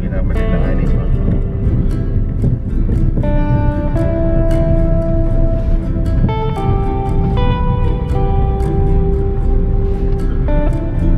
बिना मैंने लगाया नहीं था।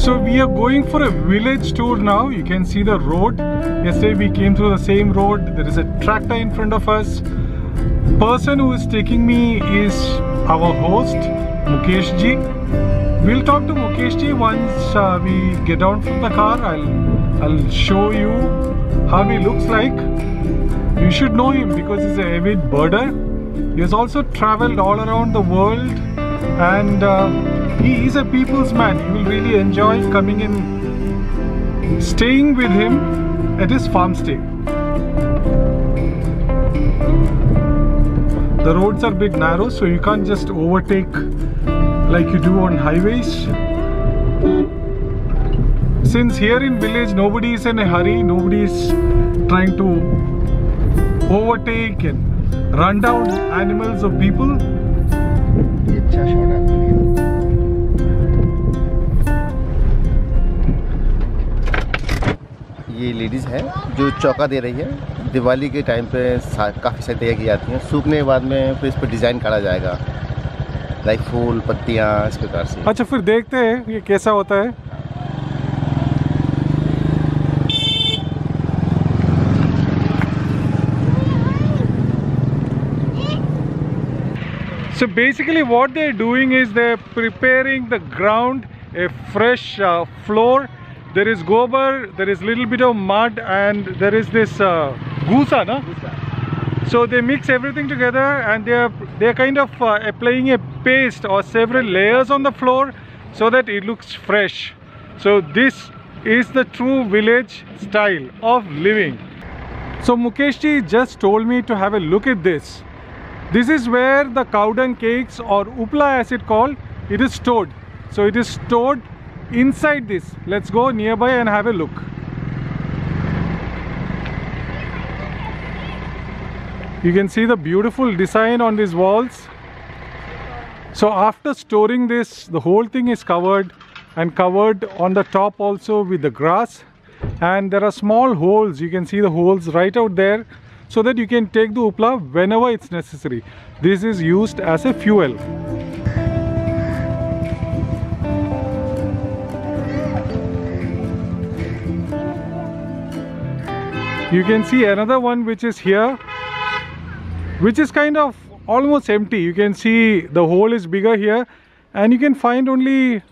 So we are going for a village tour now. You can see the road. Yesterday we came through the same road. There is a tractor in front of us. Person who is taking me is our host, Mukesh ji. We'll talk to Mukesh ji once we get down from the car. I'll show you how he looks like. You should know him because he's an avid birder. He has also traveled all around the world, and he is a people's man. You will really enjoy coming in, staying with him at his farm stay. The roads are a bit narrow, so you can't just overtake like you do on highways. Since here in village nobody is in a hurry, nobody is trying to overtake and run down animals or people. ये ladies है जो चौका दे रही है। दिवाली के time पे काफ़ी सारी तैयार की जाती हैं। सूखने के बाद में फिर इस पर डिज़ाइन काटा जाएगा, लाइक फूल पत्तियाँ इस प्रकार से। अच्छा, फिर देखते हैं ये कैसा होता है। So basically what they're doing is they're preparing the ground, a fresh floor. There is gobar, there is little bit of mud, and there is this gusa, na? So they mix everything together, and they're kind of applying a paste or several layers on the floor so that it looks fresh. So this is the true village style of living. So Mukesh ji just told me to have a look at this. This is where the cow dung cakes, or upla as it called, it is stored. So it is stored inside this. Let's go nearby and have a look. You can see the beautiful design on these walls. So after storing this, the whole thing is covered, and covered on the top also with the grass, and there are small holes. You can see the holes right out there, so that you can take the upla whenever it's necessary. This is used as a fuel. You can see another one which is here, which is kind of almost empty. You can see the hole is bigger here, and you can find only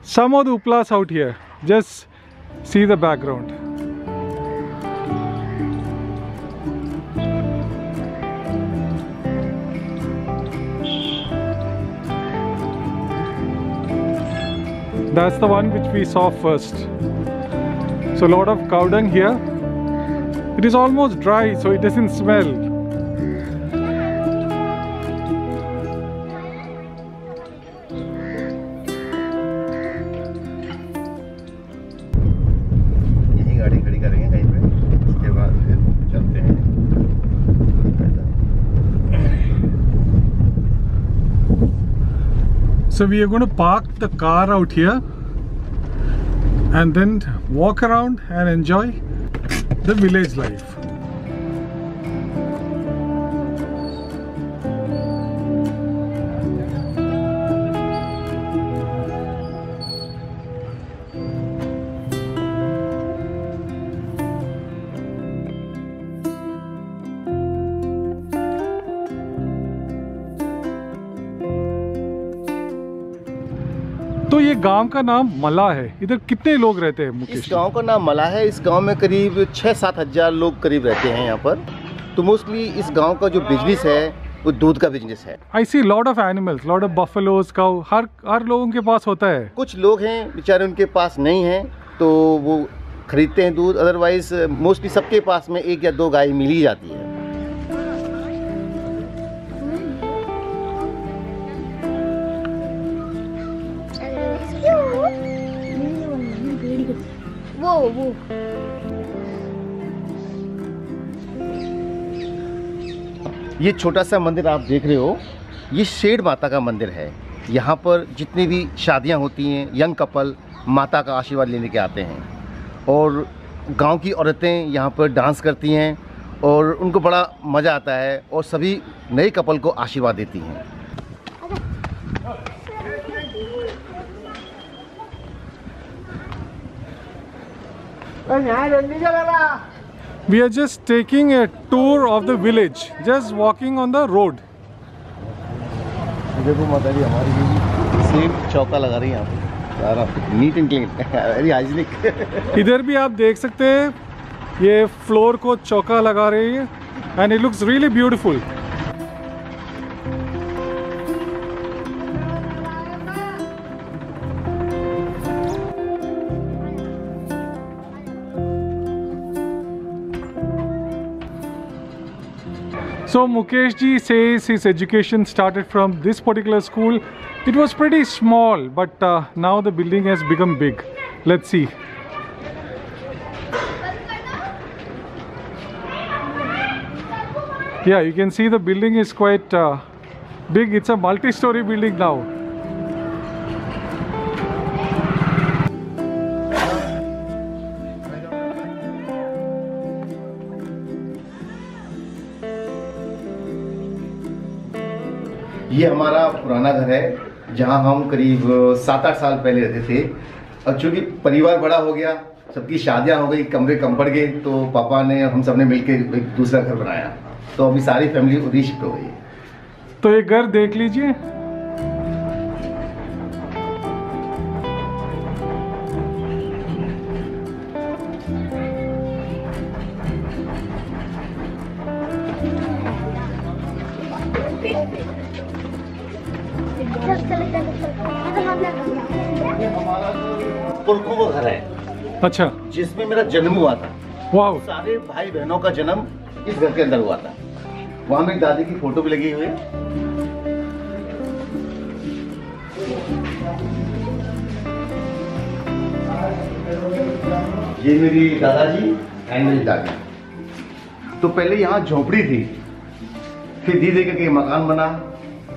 some of the uplas out here. Just see the background. That's the one which we saw first. So a lot of cow dung here. It is almost dry, so it doesn't smell. यही गाड़ी खड़ी करेंगे कहीं पे, उसके बाद फिर चलते हैं। So we are going to park the car out here and then walk around and enjoy the village life. तो ये गांव का नाम मला है। इधर कितने लोग रहते हैं मुकेश? इस गांव का नाम मला है। इस गांव में करीब 6-7 हज़ार लोग करीब रहते हैं यहाँ पर। तो मोस्टली इस गांव का जो बिजनेस है वो दूध का बिजनेस है। I see lot of animals, lot of buffaloes, cow. हर लोगों के पास होता है। कुछ लोग हैं बेचारे उनके पास नहीं है तो वो खरीदते हैं दूध। अदरवाइज मोस्टली सबके पास में 1 या 2 गाय मिल ही जाती है। वो ये छोटा सा मंदिर आप देख रहे हो, ये शेड माता का मंदिर है। यहाँ पर जितनी भी शादियाँ होती हैं, यंग कपल माता का आशीर्वाद लेने के आते हैं। और गांव की औरतें यहाँ पर डांस करती हैं और उनको बड़ा मज़ा आता है और सभी नए कपल को आशीर्वाद देती हैं। We are just taking a tour of the village, just walking on the road. देखो माता जी हमारी सेम चौका लगा रही है यहाँ पे, सारा neat and clean, very hygienic. इधर भी आप देख सकते हैं ये फ्लोर को चौका लगा रही है and it looks really beautiful. So Mukesh ji says his education started from this particular school. It was pretty small, but now the building has become big. Let's see. Yeah, you can see the building is quite big. It's a multi-story building now. ये हमारा पुराना घर है जहाँ हम करीब 7-8 साल पहले रहते थे। और चूँकि परिवार बड़ा हो गया, सबकी शादियाँ हो गई, कमरे कम पड़ गए, तो पापा ने हम सब ने मिलकर एक दूसरा घर बनाया। तो अभी सारी फैमिली उधर शिफ्ट हो गई है। तो ये घर देख लीजिए। ये हमारा पुरखों का घर है, अच्छा, जिसमें मेरा जन्म हुआ था। वाह। सारे भाई बहनों का जन्म इस घर के अंदर हुआ था। वहाँ मेरी दादी की फोटो भी लगी हुई है। ये मेरी दादाजी एंड मेरी दादी। तो पहले यहाँ झोपड़ी थी, फिर धीरे करके मकान बना,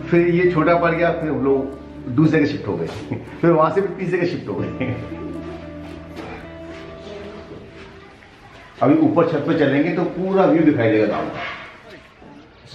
फिर ये छोटा पड़ गया, फिर हम लोग दूसरे के शिफ्ट हो गए, फिर वहां से भी तीसरे के शिफ्ट हो गए। अभी ऊपर छत पे चलेंगे तो पूरा व्यू दिखाई देगा गाँव का।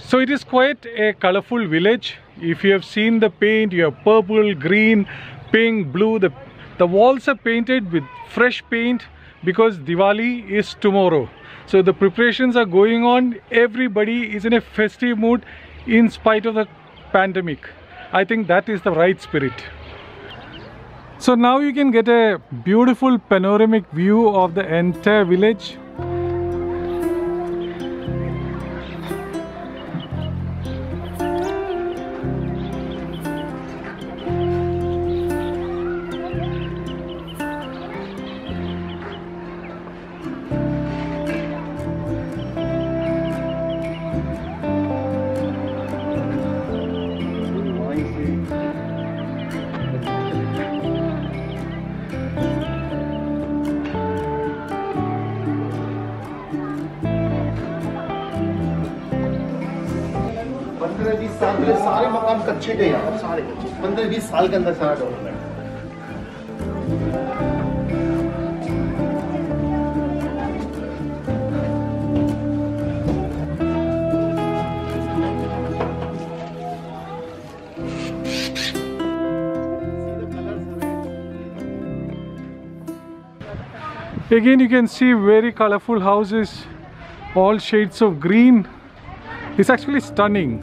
So it is quite a colorful village. If you have seen the paint, you have purple, green, pink, blue. The walls are painted with fresh paint because Diwali is tomorrow. So the preparations are going on. Everybody is in a festive mood in spite of the pandemic. I think that is the right spirit. So now you can get a beautiful panoramic view of the entire village. सारे मकान कच्चे थे यहाँ, सारे कच्चे। 15-20 साल के अंदर सारा development. Again, you can see very colorful houses, all shades of green. It's actually stunning.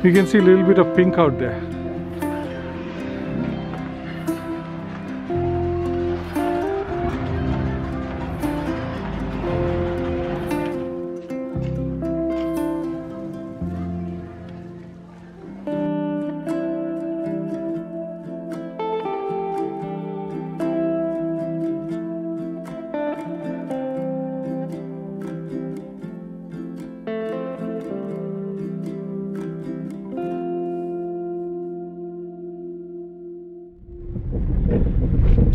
You can see a little bit of pink out there.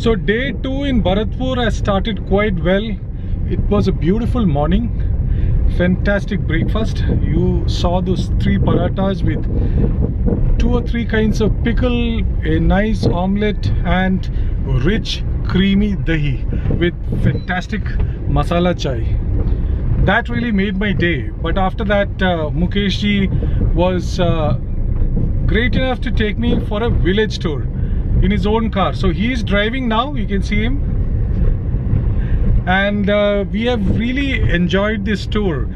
So day 2 in Bharatpur has started quite well. It was a beautiful morning. fantastic breakfast. You saw those 3 parathas with 2 or 3 kinds of pickle, a nice omelette and rich creamy dahi with fantastic masala chai. That really made my day. But after that, Mukesh ji was great enough to take me for a village tour in his own car. So he is driving now, you can see him. And we have really enjoyed this tour.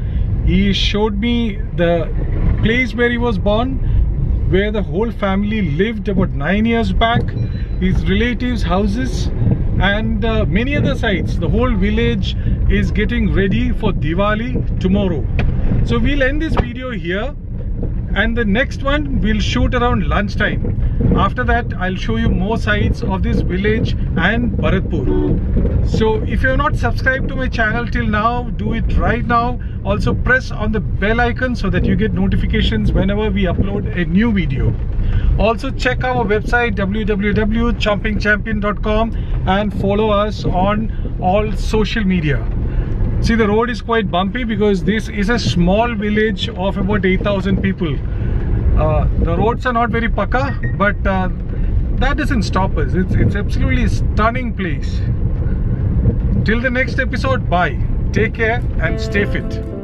He showed me the place where he was born, where the whole family lived about 9 years back, his relatives' houses, and many other sites. The whole village is getting ready for Diwali tomorrow. So we'll end this video here, and the next one we'll shoot around lunchtime. After that, I'll show you more sides of this village and Bharatpur. So if you're not subscribed to my channel till now, do it right now. Also press on the bell icon so that you get notifications whenever we upload a new video. Also check our website www.chompingchampion.com and follow us on all social media. See, the road is quite bumpy because this is a small village of about 8,000 people. The roads are not very pakka, but that doesn't stop us. It's absolutely a stunning place. Till the next episode, bye. Take care and stay fit.